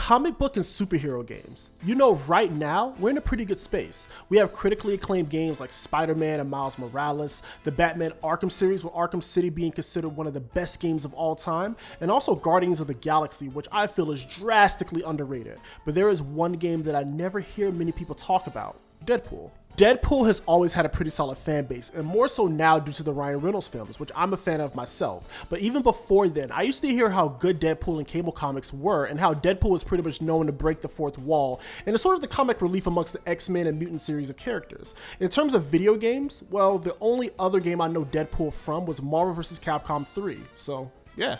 Comic book and superhero games. You know, right now, we're in a pretty good space. We have critically acclaimed games like Spider-Man and Miles Morales, the Batman Arkham series with Arkham City being considered one of the best games of all time, and also Guardians of the Galaxy, which I feel is drastically underrated. But there is one game that I never hear many people talk about, Deadpool. Deadpool has always had a pretty solid fan base, and more so now due to the Ryan Reynolds films, which I'm a fan of myself. But even before then, I used to hear how good Deadpool and Cable Comics were, and how Deadpool was pretty much known to break the fourth wall, and it's sort of the comic relief amongst the X-Men and Mutant series of characters. In terms of video games, well, the only other game I know Deadpool from was Marvel vs. Capcom 3, so yeah.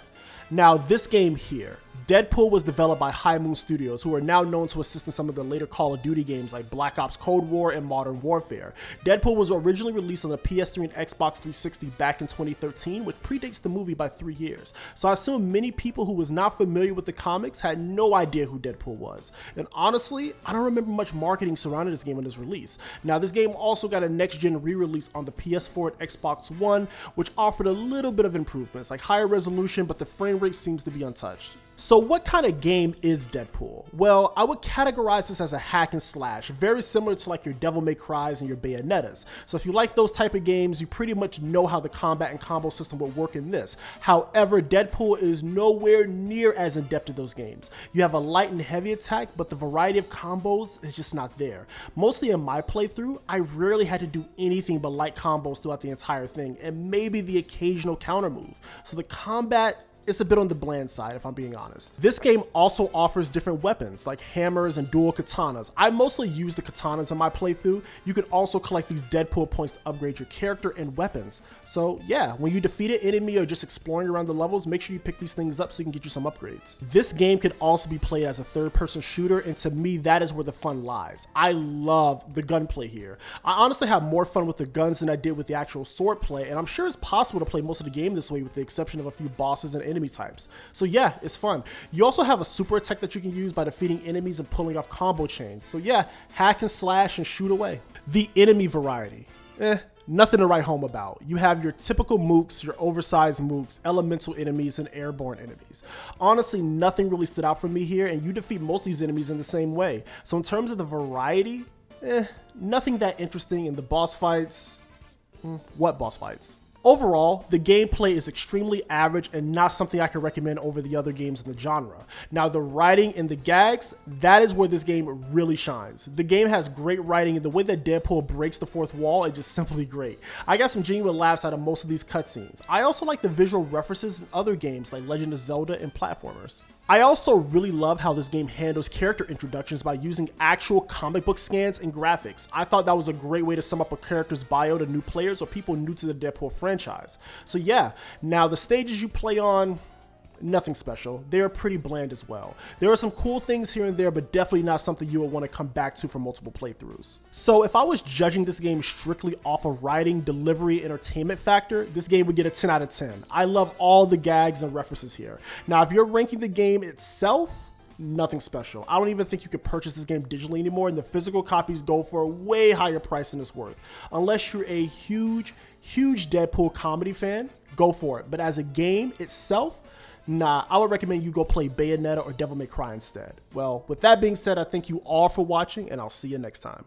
Now, this game here, Deadpool was developed by High Moon Studios, who are now known to assist in some of the later Call of Duty games like Black Ops Cold War and Modern Warfare. Deadpool was originally released on the PS3 and Xbox 360 back in 2013, which predates the movie by 3 years. So I assume many people who was not familiar with the comics had no idea who Deadpool was. And honestly, I don't remember much marketing surrounding this game when it was released. Now, this game also got a next-gen re-release on the PS4 and Xbox One, which offered a little bit of improvements, like higher resolution, but the frame rate seems to be untouched. So what kind of game is Deadpool? Well, I would categorize this as a hack and slash, very similar to like your Devil May Cry's and your Bayonettas. So if you like those type of games, you pretty much know how the combat and combo system will work in this. However, Deadpool is nowhere near as in-depth as those games. You have a light and heavy attack, but the variety of combos is just not there. Mostly in my playthrough, I rarely had to do anything but light combos throughout the entire thing, and maybe the occasional counter move. So the combat, it's a bit on the bland side, if I'm being honest. This game also offers different weapons, like hammers and dual katanas. I mostly use the katanas in my playthrough. You can also collect these Deadpool points to upgrade your character and weapons. So yeah, when you defeat an enemy or just exploring around the levels, make sure you pick these things up so you can get you some upgrades. This game could also be played as a third-person shooter, and to me, that is where the fun lies. I love the gunplay here. I honestly have more fun with the guns than I did with the actual sword play, and I'm sure it's possible to play most of the game this way with the exception of a few bosses and enemy types. So yeah, it's fun. You also have a super attack that you can use by defeating enemies and pulling off combo chains. So yeah, hack and slash and shoot away. The enemy variety. Nothing to write home about. You have your typical mooks, your oversized mooks, elemental enemies, and airborne enemies. Honestly, nothing really stood out for me here, and you defeat most of these enemies in the same way. So in terms of the variety, nothing that interesting in the boss fights. What boss fights? Overall, the gameplay is extremely average and not something I can recommend over the other games in the genre. Now, the writing and the gags, that is where this game really shines. The game has great writing, and the way that Deadpool breaks the fourth wall is just simply great. I got some genuine laughs out of most of these cutscenes. I also like the visual references in other games like Legend of Zelda and platformers. I also really love how this game handles character introductions by using actual comic book scans and graphics. I thought that was a great way to sum up a character's bio to new players or people new to the Deadpool franchise. So yeah, now the stages you play on, nothing special. They're pretty bland as well. There are some cool things here and there, but definitely not something you will want to come back to for multiple playthroughs. So if I was judging this game strictly off of writing, delivery, entertainment factor, this game would get a 10 out of 10. I love all the gags and references here. Now, if you're ranking the game itself, nothing special. I don't even think you could purchase this game digitally anymore, and the physical copies go for a way higher price than it's worth. Unless you're a huge Deadpool comedy fan, go for it. But as a game itself, nah, I would recommend you go play Bayonetta or Devil May Cry instead. Well, with that being said, I thank you all for watching, and I'll see you next time.